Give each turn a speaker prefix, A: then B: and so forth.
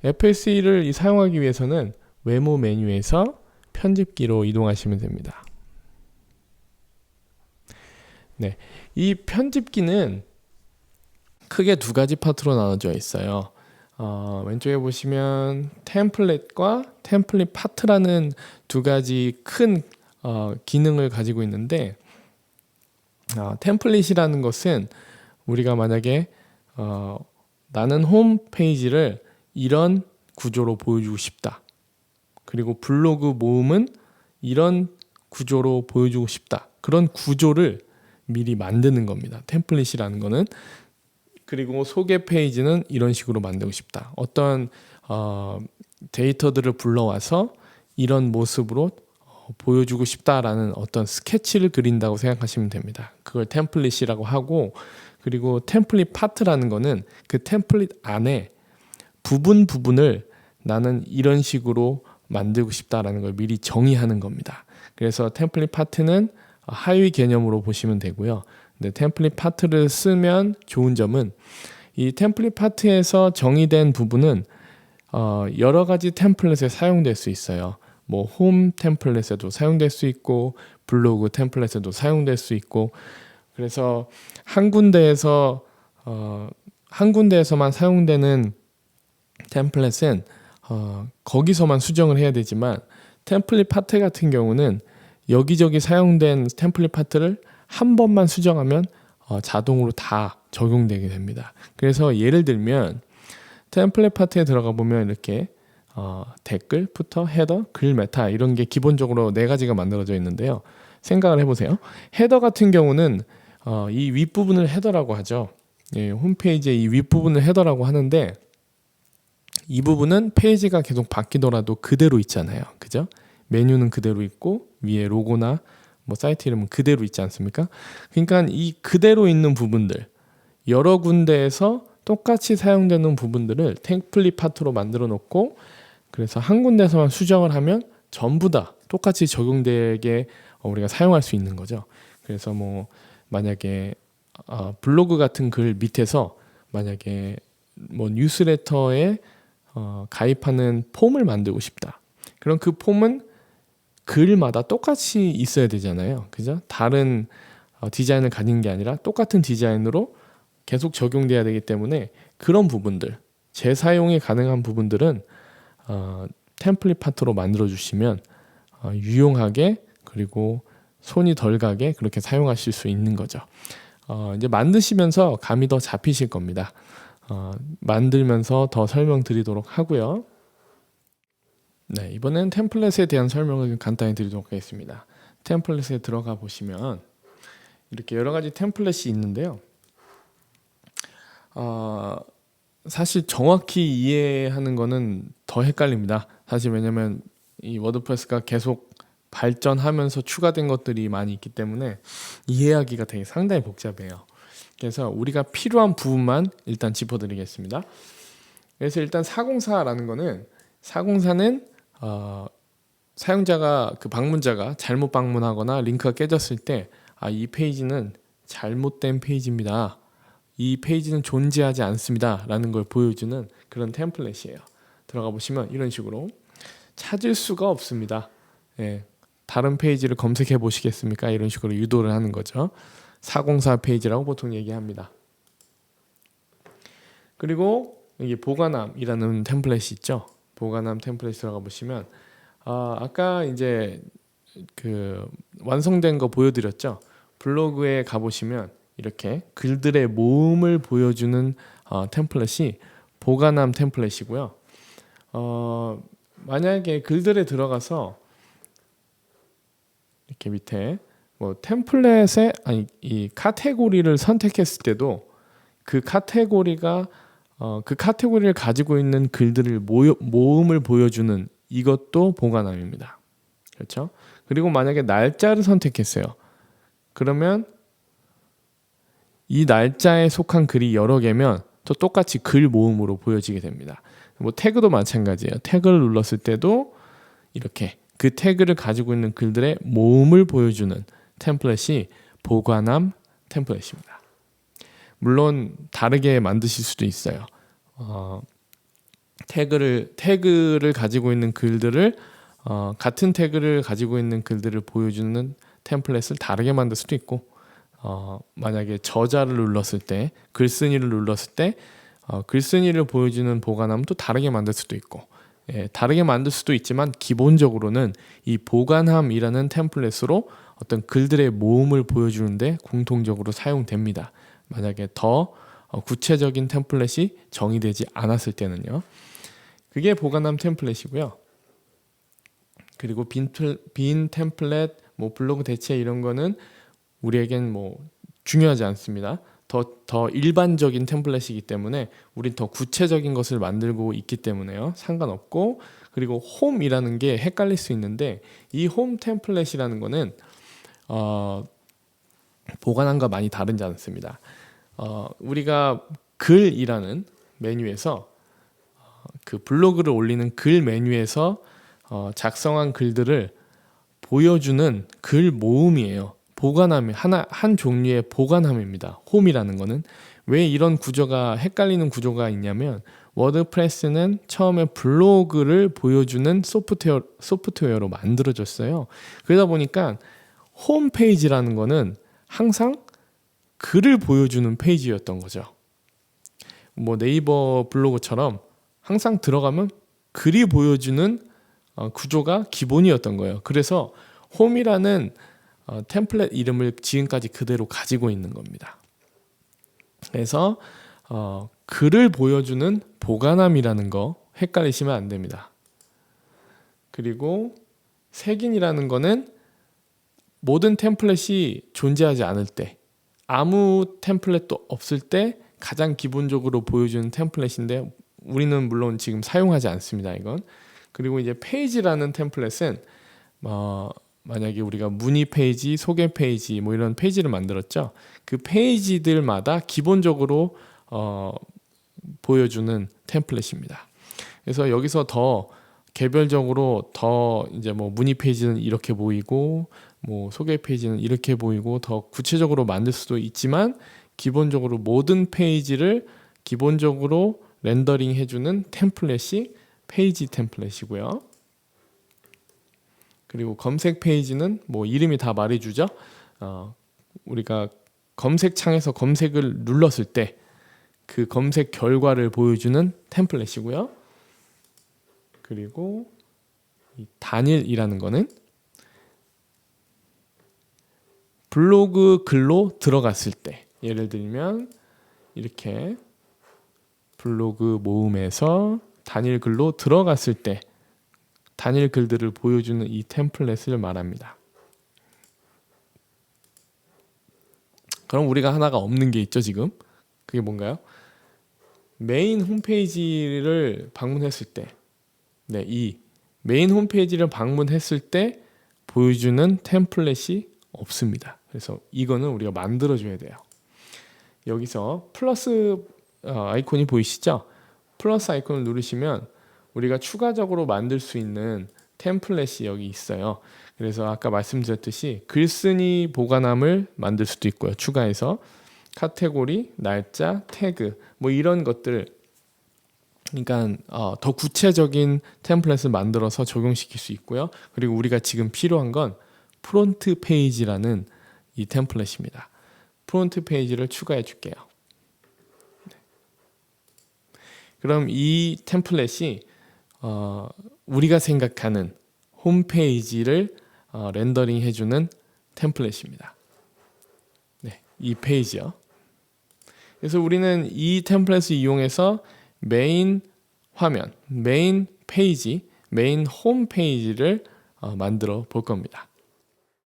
A: FSE를 사용하기 위해서는 외모 메뉴에서 편집기로 이동하시면 됩니다. 네, 이 편집기는 크게 두 가지 파트로 나눠져 있어요. 왼쪽에 보시면 템플릿과 템플릿 파트라는 두 가지 큰 기능을 가지고 있는데, 템플릿이라는 것은 우리가 만약에 나는 홈페이지를 이런 구조로 보여주고 싶다, 그리고 블로그 모음은 이런 구조로 보여주고 싶다, 그런 구조를 미리 만드는 겁니다. 템플릿이라는 거는. 그리고 소개 페이지는 이런 식으로 만들고 싶다, 어떤 데이터들을 불러와서 이런 모습으로 보여주고 싶다라는 어떤 스케치를 그린다고 생각하시면 됩니다. 그걸 템플릿이라고 하고, 그리고 템플릿 파트라는 거는 그 템플릿 안에 부분을 나는 이런 식으로 만들고 싶다라는 걸 미리 정의하는 겁니다. 그래서 템플릿 파트는 하위 개념으로 보시면 되고요. 근데 템플릿 파트를 쓰면 좋은 점은 이 템플릿 파트에서 정의된 부분은 여러 가지 템플릿에 사용될 수 있어요. 뭐 홈 템플릿에도 사용될 수 있고, 블로그 템플릿에도 사용될 수 있고, 그래서 한 군데에서만 사용되는 템플릿은 거기서만 수정을 해야 되지만, 템플릿 파트 같은 경우는 여기저기 사용된 템플릿 파트를 한 번만 수정하면 자동으로 다 적용되게 됩니다. 그래서 예를 들면 템플릿 파트에 들어가 보면 이렇게 댓글, 부터, 헤더, 글 메타 이런 게 기본적으로 네 가지가 만들어져 있는데요. 생각을 해보세요. 헤더 같은 경우는 이 윗부분을 헤더라고 하죠. 예, 홈페이지의 이 윗부분을 헤더라고 하는데, 이 부분은 페이지가 계속 바뀌더라도 그대로 있잖아요. 그죠? 메뉴는 그대로 있고 위에 로고나 뭐 사이트 이름은 그대로 있지 않습니까? 그러니까 이 그대로 있는 부분들, 여러 군데에서 똑같이 사용되는 부분들을 템플릿 파트로 만들어 놓고, 그래서 한 군데서만 수정을 하면 전부 다 똑같이 적용되게 우리가 사용할 수 있는 거죠. 그래서 뭐 만약에 블로그 같은 글 밑에서 만약에 뭐 뉴스레터에 가입하는 폼을 만들고 싶다, 그럼 그 폼은 글마다 똑같이 있어야 되잖아요. 그죠? 다른 디자인을 가진 게 아니라 똑같은 디자인으로 계속 적용돼야 되기 때문에, 그런 부분들, 재사용이 가능한 부분들은 템플릿 파트로 만들어 주시면 유용하게, 그리고 손이 덜 가게 그렇게 사용하실 수 있는 거죠. 이제 만드시면서 감이 더 잡히실 겁니다. 만들면서 더 설명드리도록 하고요. 네, 이번엔 템플릿에 대한 설명을 간단히 드리도록 하겠습니다. 템플릿에 들어가 보시면 이렇게 여러 가지 템플릿이 있는데요. 사실 정확히 이해하는 거는 더 헷갈립니다. 사실 왜냐면 이 워드프레스가 계속 발전하면서 추가된 것들이 많이 있기 때문에 이해하기가 되게 상당히 복잡해요. 그래서 우리가 필요한 부분만 일단 짚어드리겠습니다. 그래서 일단 404라는 거는, 404는 사용자가, 그 방문자가 잘못 방문하거나 링크가 깨졌을 때 이 페이지는 잘못된 페이지입니다, 이 페이지는 존재하지 않습니다 라는 걸 보여주는 그런 템플릿이에요. 들어가 보시면 이런 식으로 찾을 수가 없습니다. 예, 다른 페이지를 검색해 보시겠습니까? 이런 식으로 유도를 하는 거죠. 404 페이지라고 보통 얘기합니다. 그리고 여기 보관함이라는 템플릿이 있죠. 보관함 템플릿 들어가 보시면 아까 이제 그 완성된 거 보여드렸죠. 블로그에 가보시면 이렇게 글들의 모음을 보여주는 템플릿이 보관함 템플릿이고요. 만약에 글들에 들어가서 이렇게 밑에 뭐 템플릿에 이 카테고리를 선택했을 때도 그 카테고리가 그 카테고리를 가지고 있는 글들을 모음을 보여주는 이것도 보관함입니다. 그렇죠? 그리고 만약에 날짜를 선택했어요. 그러면 이 날짜에 속한 글이 여러 개면 또 똑같이 글 모음으로 보여지게 됩니다. 뭐 태그도 마찬가지예요. 태그를 눌렀을 때도 이렇게 그 태그를 가지고 있는 글들의 모음을 보여주는 템플릿이 보관함 템플릿입니다. 물론 다르게 만드실 수도 있어요. 태그를 가지고 있는 글들을 같은 태그를 가지고 있는 글들을 보여주는 템플릿을 다르게 만들 수도 있고, 만약에 저자를 눌렀을 때, 글쓴이를 눌렀을 때 글쓴이를 보여주는 보관함은 또 다르게 만들 수도 있고, 다르게 만들 수도 있지만 기본적으로는 이 보관함이라는 템플릿으로 어떤 글들의 모음을 보여주는데 공통적으로 사용됩니다. 만약에 더 구체적인 템플릿이 정의되지 않았을 때는요. 그게 보관함 템플릿이고요. 그리고 빈 템플릿, 블로그 대체 이런 거는 우리에겐 중요하지 않습니다. 더 일반적인 템플릿이기 때문에 우린 더 구체적인 것을 만들고 있기 때문에요. 상관없고, 그리고 홈이라는 게 헷갈릴 수 있는데, 이 홈 템플릿이라는 거는 보관함과 많이 다르지 않습니다. 우리가 글이라는 메뉴에서 그 블로그를 올리는 글 메뉴에서 작성한 글들을 보여주는 글 모음이에요. 보관함이 한 종류의 보관함입니다. 홈이라는 거는. 왜 이런 구조가 헷갈리는 구조가 있냐면, 워드프레스는 처음에 블로그를 보여주는 소프트웨어로 만들어졌어요. 그러다 보니까 홈페이지라는 거는 항상 글을 보여주는 페이지였던 거죠. 네이버 블로그처럼 항상 들어가면 글이 보여주는 구조가 기본이었던 거예요. 그래서 홈이라는 템플릿 이름을 지금까지 그대로 가지고 있는 겁니다. 그래서 글을 보여주는 보관함이라는 거 헷갈리시면 안 됩니다. 그리고 색인이라는 거는 모든 템플릿이 존재하지 않을 때, 아무 템플릿도 없을 때 가장 기본적으로 보여주는 템플릿인데, 우리는 물론 지금 사용하지 않습니다. 이건. 그리고 이제 페이지라는 템플릿은 만약에 우리가 문의 페이지, 소개 페이지 이런 페이지를 만들었죠. 그 페이지들마다 기본적으로 보여주는 템플릿입니다. 그래서 여기서 더 개별적으로 더 이제 문의 페이지는 이렇게 보이고 소개 페이지는 이렇게 보이고 더 구체적으로 만들 수도 있지만, 기본적으로 모든 페이지를 기본적으로 렌더링 해주는 템플릿이 페이지 템플릿이고요. 그리고 검색 페이지는 이름이 다 말해주죠. 우리가 검색창에서 검색을 눌렀을 때 그 검색 결과를 보여주는 템플릿이고요. 그리고 이 단일이라는 거는 블로그 글로 들어갔을 때, 예를 들면 이렇게 블로그 모음에서 단일 글로 들어갔을 때 단일 글들을 보여주는 이 템플릿을 말합니다. 그럼 우리가 하나가 없는 게 있죠, 지금. 그게 뭔가요? 메인 홈페이지를 방문했을 때, 이 메인 홈페이지를 방문했을 때 보여주는 템플릿이 없습니다. 그래서 이거는 우리가 만들어줘야 돼요. 여기서 플러스 아이콘이 보이시죠? 플러스 아이콘을 누르시면 우리가 추가적으로 만들 수 있는 템플릿이 여기 있어요. 그래서 아까 말씀드렸듯이 글쓴이 보관함을 만들 수도 있고요. 추가해서 카테고리, 날짜, 태그 이런 것들, 그러니까 더 구체적인 템플릿을 만들어서 적용시킬 수 있고요. 그리고 우리가 지금 필요한 건 프론트 페이지라는 이 템플릿입니다. 프론트 페이지를 추가해 줄게요. 그럼 이 템플릿이 우리가 생각하는 홈페이지를 렌더링 해주는 템플릿입니다. 이 페이지요. 그래서 우리는 이 템플릿을 이용해서 메인 화면, 메인 페이지, 메인 홈페이지를 만들어 볼 겁니다.